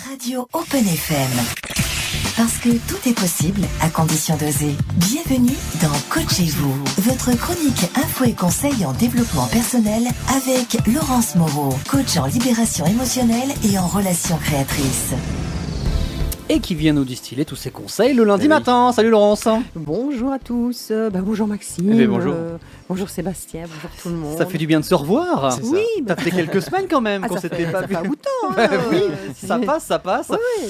Radio Open FM. Parce que tout est possible à condition d'oser. Bienvenue dans Coachez-vous, votre chronique info et conseils en développement personnel avec Laurence Moreau, coach en libération émotionnelle et en relations créatrices. Et qui vient nous distiller tous ses conseils le lundi matin. Salut Laurence. Bonjour à tous. Bonjour Maxime. Eh bien, bonjour. Bonjour Sébastien. Bonjour tout le monde. Ça fait du bien de se revoir. Oui, Ça fait quelques semaines quand même qu'on ça s'était fait, pas ça vu. fait un bout de temps. Oui, ça passe. Oui.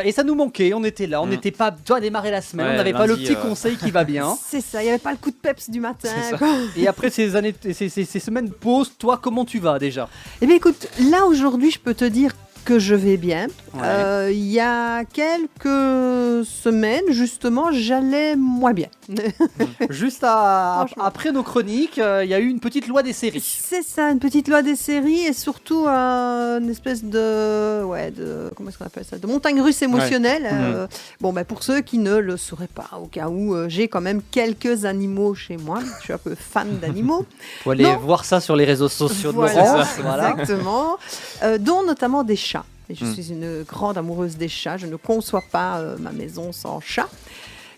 Et ça nous manquait. On était là. On n'était pas à démarrer la semaine. Ouais, on n'avait pas le lundi, petit conseil qui va bien. C'est ça. Il n'y avait pas le coup de peps du matin. C'est ça. Quoi. Et après ces semaines de pause, toi, comment tu vas déjà? Eh bien, écoute, là aujourd'hui, je peux te dire que je vais bien. Ouais. Il y a quelques semaines, justement, j'allais moins bien. Juste Franchement. après nos chroniques, il y a eu une petite loi des séries. C'est ça, une petite loi des séries et surtout une espèce de comment est-ce qu'on appelle ça, de montagne russe émotionnelle. Pour ceux qui ne le sauraient pas, au cas où j'ai quand même quelques animaux chez moi. Je suis un peu fan d'animaux. Faut aller Non. voir ça sur les réseaux sociaux de Voilà, Laurence. Voilà. exactement. Dont notamment des chats. Et je suis une grande amoureuse des chats. Je ne conçois pas ma maison sans chats.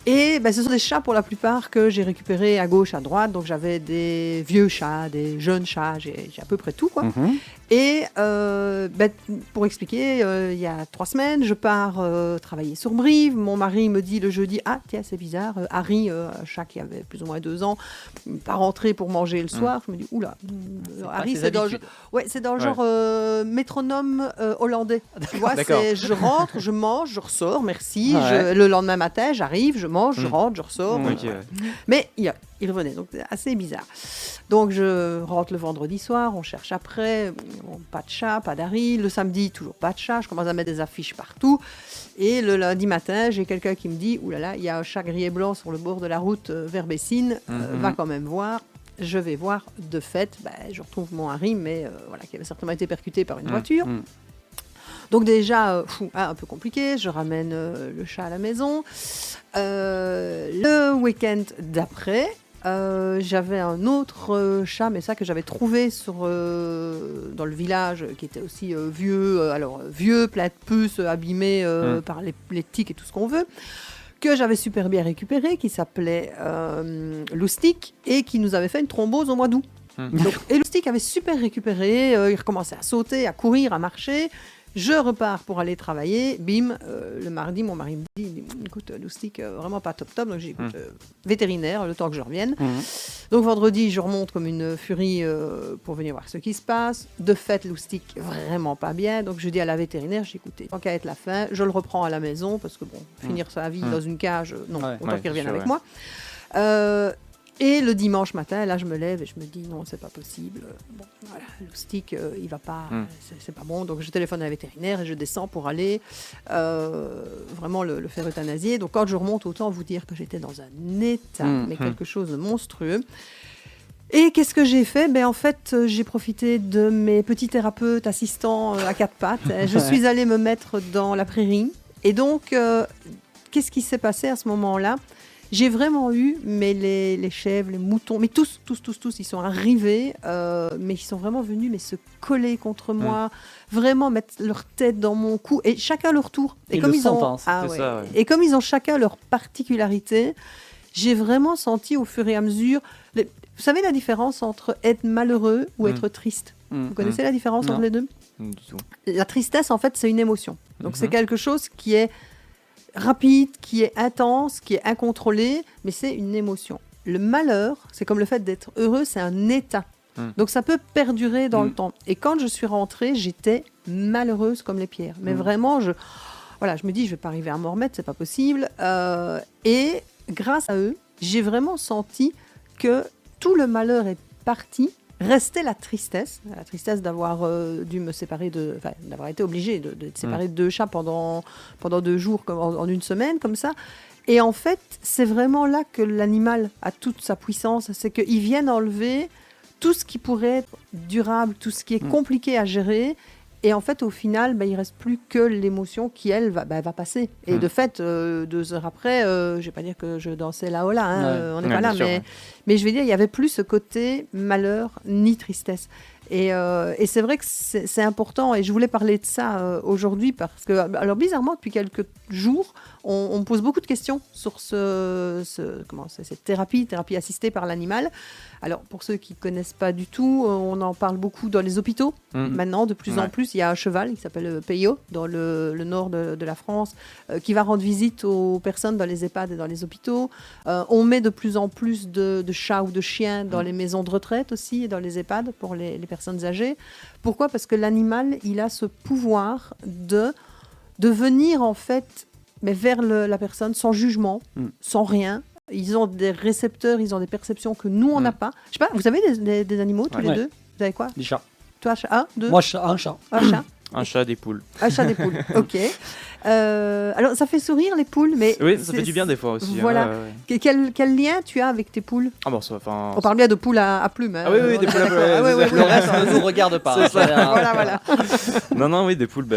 Et ce sont des chats pour la plupart que j'ai récupérés à gauche, à droite. Donc j'avais des vieux chats, des jeunes chats, j'ai à peu près tout, quoi. Mhm. Et pour expliquer, il y a 3 semaines, je pars travailler sur Brive. Mon mari me dit le jeudi, ah tiens c'est bizarre, Harry, un chat qui avait plus ou moins 2 ans, pas rentré pour manger le soir. Je me dis, oula, Harry c'est dans le genre, c'est dans le genre métronome hollandais. Tu vois, D'accord. c'est je rentre, je mange, je ressors, merci. Ouais. Le lendemain matin, j'arrive, je mange, je rentre, je ressors. Ok, Voilà. ouais. Mais il revenait, donc c'est assez bizarre. Donc je rentre le vendredi soir, on cherche après, bon, pas de chat, pas d'Harry. Le samedi, toujours pas de chat, je commence à mettre des affiches partout. Et le lundi matin, j'ai quelqu'un qui me dit, oulala, il y a un chat gris et blanc sur le bord de la route vers Bessines, va quand même voir. Je vais voir, de fait, je retrouve mon Harry, mais qui avait certainement été percuté par une voiture. Donc déjà, un peu compliqué, je ramène le chat à la maison. Le week-end d'après, j'avais un autre chat, mais ça que j'avais trouvé dans le village, qui était aussi vieux, plein de puces, abîmé par les tiques et tout ce qu'on veut, que j'avais super bien récupéré, qui s'appelait Loustic, et qui nous avait fait une thrombose au mois d'août. Et Loustic avait super récupéré, il recommençait à sauter, à courir, à marcher. Je repars pour aller travailler, bim, le mardi, mon mari me dit, écoute, Loustic, vraiment pas top, donc j'ai écoute, vétérinaire, le temps que je revienne. Donc vendredi, je remonte comme une furie pour venir voir ce qui se passe. De fait, Loustic, vraiment pas bien, donc je dis à la vétérinaire, j'ai écouté, tant qu'à être la fin, je le reprends à la maison, parce que finir sa vie dans une cage, non, autant qu'il revienne avec moi. Et le dimanche matin, là, je me lève et je me dis non, c'est pas possible. Loustic, il va pas, c'est pas bon. Donc je téléphone à la vétérinaire et je descends pour aller vraiment le faire euthanasier. Donc quand je remonte, autant vous dire que j'étais dans un état, mais quelque chose de monstrueux. Et qu'est-ce que j'ai fait ? En fait, j'ai profité de mes petits thérapeutes assistants à 4 pattes. Je suis allée me mettre dans la prairie. Et donc, qu'est-ce qui s'est passé à ce moment-là ? J'ai vraiment eu, mais les chèvres, les moutons, mais tous, ils sont arrivés, mais ils sont vraiment venus se coller contre moi, vraiment mettre leur tête dans mon cou, et chacun leur tour. Et comme ils ont, et comme ils ont chacun leur particularité, j'ai vraiment senti au fur et à mesure. Vous savez la différence entre être malheureux ou être triste ? Vous connaissez la différence entre les deux ? Du tout. La tristesse, en fait, c'est une émotion. Donc c'est quelque chose qui est rapide, qui est intense, qui est incontrôlé, mais c'est une émotion. Le malheur, c'est comme le fait d'être heureux, c'est un état. Donc ça peut perdurer dans le temps. Et quand je suis rentrée, j'étais malheureuse comme les pierres. Mais vraiment, je me dis, je vais pas arriver à m'en remettre, c'est pas possible. Et grâce à eux, j'ai vraiment senti que tout le malheur est parti. Restait la tristesse d'avoir dû me séparer d'avoir été obligée de séparer de 2 chats pendant 2 jours, en une semaine, comme ça. Et en fait, c'est vraiment là que l'animal a toute sa puissance, c'est qu'ils viennent enlever tout ce qui pourrait être durable, tout ce qui est compliqué à gérer, Et en fait, au final, il reste plus que l'émotion qui, elle, va passer. Et de fait, 2 heures après, je vais pas dire que je dansais là-haut-là, on n'est pas là, mais je vais dire, il y avait plus ce côté malheur ni tristesse. Et c'est vrai que c'est important, et je voulais parler de ça aujourd'hui parce que, alors bizarrement, depuis quelques jours, on me pose beaucoup de questions sur cette thérapie assistée par l'animal. Alors, pour ceux qui ne connaissent pas du tout, on en parle beaucoup dans les hôpitaux. Maintenant, de plus en plus, il y a un cheval qui s'appelle Peyo, dans le nord de la France, qui va rendre visite aux personnes dans les EHPAD et dans les hôpitaux. On met de plus en plus de chats ou de chiens dans les maisons de retraite aussi, et dans les EHPAD pour les personnes âgées. Pourquoi ? Parce que l'animal, il a ce pouvoir de venir, en fait, mais vers la personne sans jugement, sans rien. Ils ont des récepteurs, ils ont des perceptions que nous, on n'a pas. Je sais pas, vous avez des animaux tous les deux ? Vous avez quoi ? Des chats. Toi, un, deux ? Moi, un chat. Un chat. Un chat, des poules. Un chat, des poules, ok. Alors, ça fait sourire les poules, mais... Oui, ça fait du bien des fois aussi. Voilà. Quel lien tu as avec tes poules ? Ah bon, ça, on parle bien de poules à plumes. Hein. Ah oui, des poules à plumes. Le reste ne nous regarde pas. Voilà. Non, oui, des poules dans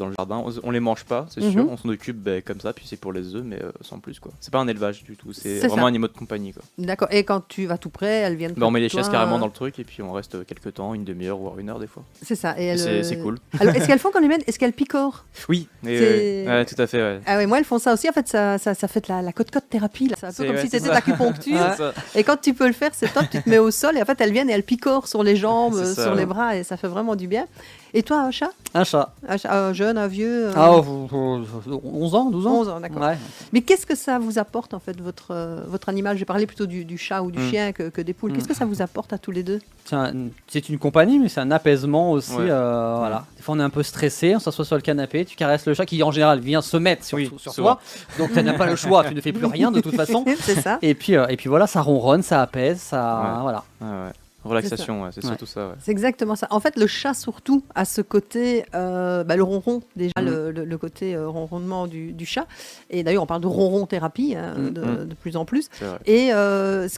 le jardin. On les mange pas, c'est sûr. On s'en occupe comme ça, puis c'est pour les œufs, mais sans plus, quoi. C'est pas un élevage du tout, c'est vraiment un animal de compagnie, quoi. D'accord, et quand tu vas tout près, elles viennent... on met les chaises carrément dans le truc, et puis on reste quelques temps, une demi-heure, voire 1 heure des fois. C'est ça. Et c'est cool. Alors, est-ce qu'elles font quand on les mène ? Est-ce qu'elles picorent ? Oui, ouais, tout à fait. Ouais. Ah ouais, moi elles font ça aussi. En fait, ça fait la côte-côte thérapie. Là. C'est un peu comme si c'était l'acupuncture. Et quand tu peux le faire, c'est top. Tu te mets au sol et en fait elles viennent et elles picorent sur les jambes, sur les bras et ça fait vraiment du bien. Et toi, un chat ? Un chat. Un jeune, un vieux 11 ans, 12 ans. 11 ans, d'accord. Ouais. Mais qu'est-ce que ça vous apporte en fait, votre animal ? Je vais parler plutôt du chat ou du chien que des poules. Qu'est-ce que ça vous apporte à tous les deux ? C'est une compagnie, mais c'est un apaisement aussi. Voilà. Des fois, on est un peu stressé, on s'assoit sur le canapé, tu caresses le chat qui, en général, vient se mettre sur toi. Donc, tu n'as pas le choix, tu ne fais plus rien de toute façon. C'est ça. Et puis voilà, ça ronronne, ça apaise, ça. Voilà. Ouais. Relaxation, c'est surtout ça. Ouais. C'est exactement ça. En fait, le chat, surtout, a ce côté, le ronron, déjà, le côté ronronnement du chat. Et d'ailleurs, on parle de ronron-thérapie de plus en plus. Et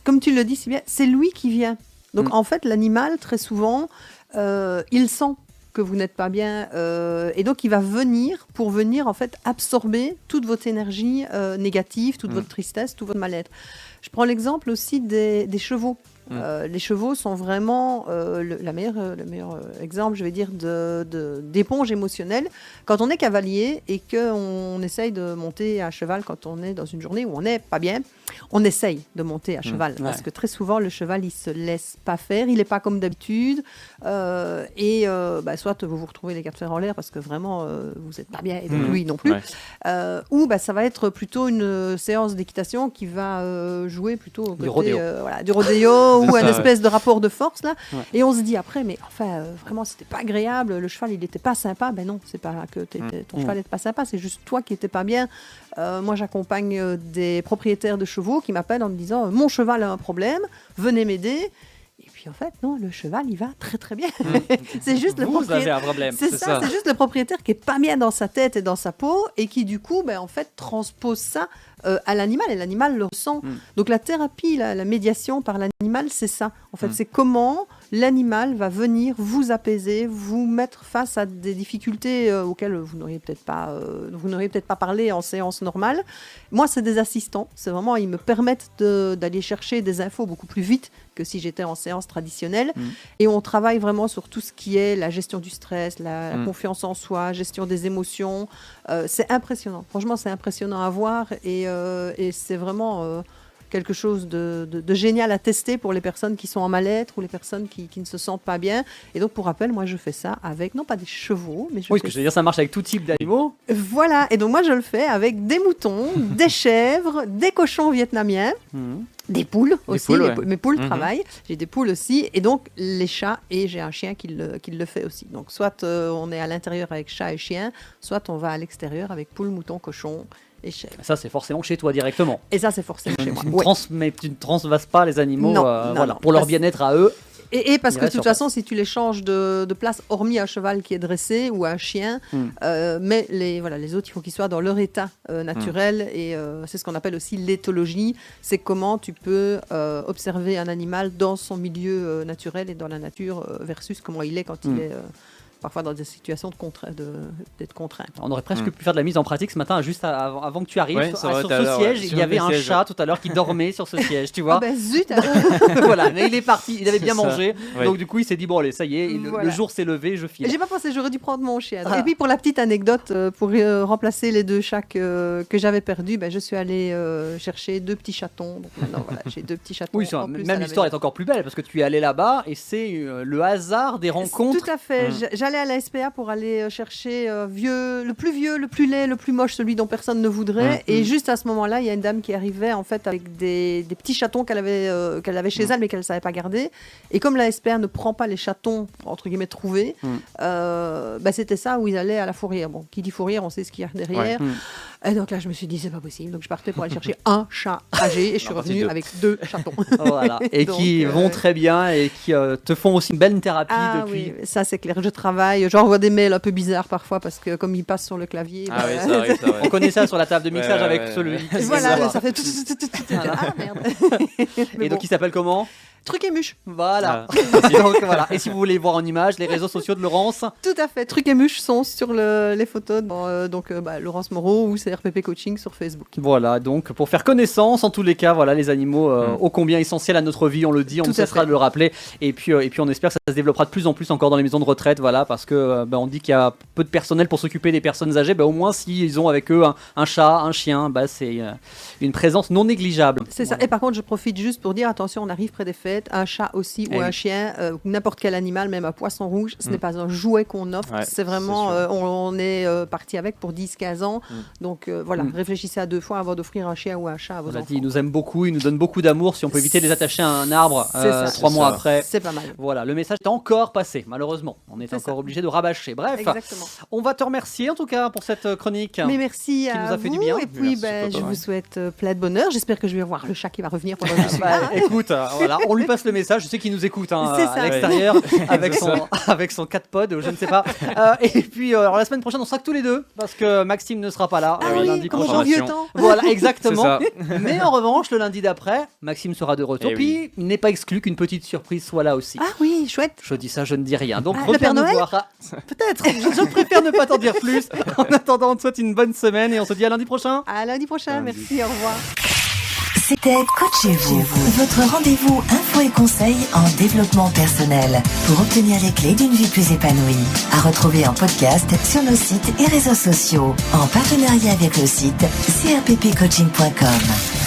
comme tu le dis si bien, c'est lui qui vient. Donc, en fait, l'animal, très souvent, il sent que vous n'êtes pas bien. Et donc, il va venir pour en fait, absorber toute votre énergie négative, toute votre tristesse, tout votre mal-être. Je prends l'exemple aussi des chevaux. Les chevaux sont vraiment le meilleur exemple, je vais dire, d'éponge émotionnelle. Quand on est cavalier et qu'on essaye de monter à cheval quand on est dans une journée où on n'est pas bien, on essaye de monter à cheval. Parce que très souvent, le cheval, il se laisse pas faire, il n'est pas comme d'habitude. Soit vous vous retrouvez les quatre fers en l'air parce que vraiment, vous n'êtes pas bien, et donc lui non plus. Ou ça va être plutôt une séance d'équitation qui va jouer plutôt au côté du rodéo ou un espèce de rapport de force là. Et on se dit après, mais enfin vraiment c'était pas agréable, le cheval il n'était pas sympa. Ben non, c'est pas que ton cheval n'était pas sympa, c'est juste toi qui n'étais pas bien. Moi j'accompagne des propriétaires de chevaux qui m'appellent en me disant mon cheval a un problème, venez m'aider. Et puis en fait, non, le cheval, il va très très bien. C'est juste le propriétaire. Vous avez un problème. C'est juste le propriétaire qui est pas bien dans sa tête et dans sa peau et qui du coup, en fait, transpose ça à l'animal et l'animal le ressent. Donc la thérapie, la médiation par l'animal, c'est ça. En fait, c'est comment l'animal va venir vous apaiser, vous mettre face à des difficultés auxquelles vous n'auriez peut-être pas parlé en séance normale. Moi, c'est des assistants. C'est vraiment, ils me permettent d'aller chercher des infos beaucoup plus vite que si j'étais en séance traditionnelle. Et on travaille vraiment sur tout ce qui est la gestion du stress, la confiance en soi, gestion des émotions. C'est impressionnant. Franchement, c'est impressionnant à voir et c'est vraiment quelque chose de génial à tester pour les personnes qui sont en mal-être ou les personnes qui ne se sentent pas bien. Et donc, pour rappel, moi, je fais ça avec, non pas des chevaux, mais je veux dire, ça marche avec tout type d'animaux. Voilà. Et donc, moi, je le fais avec des moutons, des chèvres, des cochons vietnamiens, des poules aussi. Mes poules travaillent. J'ai des poules aussi. Et donc, les chats, et j'ai un chien qui le fait aussi. Donc, soit on est à l'intérieur avec chat et chien, soit on va à l'extérieur avec poules, moutons, cochons. Et ça, c'est forcément chez toi directement. Et ça, c'est forcément chez moi. Tu ne transvases pas les animaux pour leur bien-être à eux. Et parce que de toute façon, si tu les changes de place, hormis un cheval qui est dressé ou un chien, mais les autres, il faut qu'ils soient dans leur état naturel. Et c'est ce qu'on appelle aussi l'éthologie. C'est comment tu peux observer un animal dans son milieu naturel et dans la nature versus comment il est quand il est parfois dans des situations d'être contraint. On aurait presque pu faire de la mise en pratique ce matin, juste avant que tu arrives. Ouais, sur ce siège, il y avait un chat tout à l'heure qui dormait sur ce siège, tu vois. Ah ben zut. Voilà, mais il est parti, il avait bien mangé, donc du coup il s'est dit bon allez, ça y est, le jour s'est levé, je file. J'ai pas pensé, j'aurais dû prendre mon chien. Et puis pour la petite anecdote, pour remplacer les 2 chats que j'avais perdus, je suis allée chercher 2 petits chatons. Donc maintenant voilà, j'ai 2 petits chatons. Oui, même l'histoire est encore plus belle parce que tu es allé là-bas et c'est le hasard des rencontres. Tout à fait. J'allais à la SPA pour aller chercher le plus vieux, le plus laid, le plus moche, celui dont personne ne voudrait. Et juste à ce moment-là, il y a une dame qui arrivait en fait avec des petits chatons qu'elle avait chez elle mais qu'elle ne savait pas garder. Et comme la SPA ne prend pas les chatons entre guillemets trouvés, c'était ça où ils allaient à la fourrière. Bon, qui dit fourrière, on sait ce qu'il y a derrière. Et donc là, je me suis dit, c'est pas possible. Donc je partais pour aller chercher un chat âgé et je suis revenue avec 2 chatons. Voilà. Et donc, qui vont très bien et qui te font aussi une belle thérapie depuis. Oui, ça c'est clair. Je travaille. J'envoie des mails un peu bizarres parfois parce que comme ils passent sur le clavier. Ah oui, ça arrive. On connaît ça sur la table de mixage avec celui. Voilà, ça fait tout. Ah merde. Et donc il s'appelle comment ? Truc et Muche. Voilà. Donc, voilà. Et si vous voulez voir en image les réseaux sociaux de Laurence. Tout à fait. Truc et Muche sont sur les photos. Laurence Moreau ou CRPP Coaching sur Facebook. Voilà, donc pour faire connaissance, en tous les cas, voilà, les animaux ô combien essentiels à notre vie, on le dit, on ne cessera de le rappeler. Et puis on espère que ça se développera de plus en plus encore dans les maisons de retraite, voilà, parce que on dit qu'il y a peu de personnel pour s'occuper des personnes âgées. Au moins, s'ils ont avec eux un chat, un chien, c'est une présence non négligeable. C'est ça. Et par contre, je profite juste pour dire attention, on arrive près des fêtes. Un chat aussi ou un chien, n'importe quel animal, même un poisson rouge, ce n'est pas un jouet qu'on offre. C'est vraiment, on est parti avec pour 10-15 ans. Donc voilà, réfléchissez à 2 fois avant d'offrir un chien ou un chat à vos enfants. Ils nous aiment beaucoup, ils nous donnent beaucoup d'amour. Si on peut éviter de les attacher à un arbre 3 mois après, c'est pas mal. Voilà, le message est encore passé, malheureusement. On est encore obligé de rabâcher. Bref, on va te remercier en tout cas pour cette chronique. Mais merci qui à nous a fait vous. du bien. Et puis je vous souhaite plein de bonheur. J'espère que je vais voir le chat qui va revenir pendant que je suis là. Écoute, voilà, on lui passe le message. Je sais qu'il nous écoute à l'extérieur avec son 4pod, je ne sais pas. Et puis alors, la semaine prochaine, on sera que tous les deux parce que Maxime ne sera pas là lundi prochain. Vieux temps. Voilà, exactement. Mais en revanche, le lundi d'après, Maxime sera de retour. Puis il n'est pas exclu qu'une petite surprise soit là aussi. Ah oui, chouette. Je dis ça, je ne dis rien. Donc le Père Noël peut-être. Je préfère ne pas t'en dire plus. En attendant, on te souhaite une bonne semaine et on se dit à lundi prochain. À lundi prochain. Merci. Au revoir. C'était Coachez-vous, votre rendez-vous info et conseils en développement personnel pour obtenir les clés d'une vie plus épanouie. À retrouver en podcast sur nos sites et réseaux sociaux en partenariat avec le site crppcoaching.com.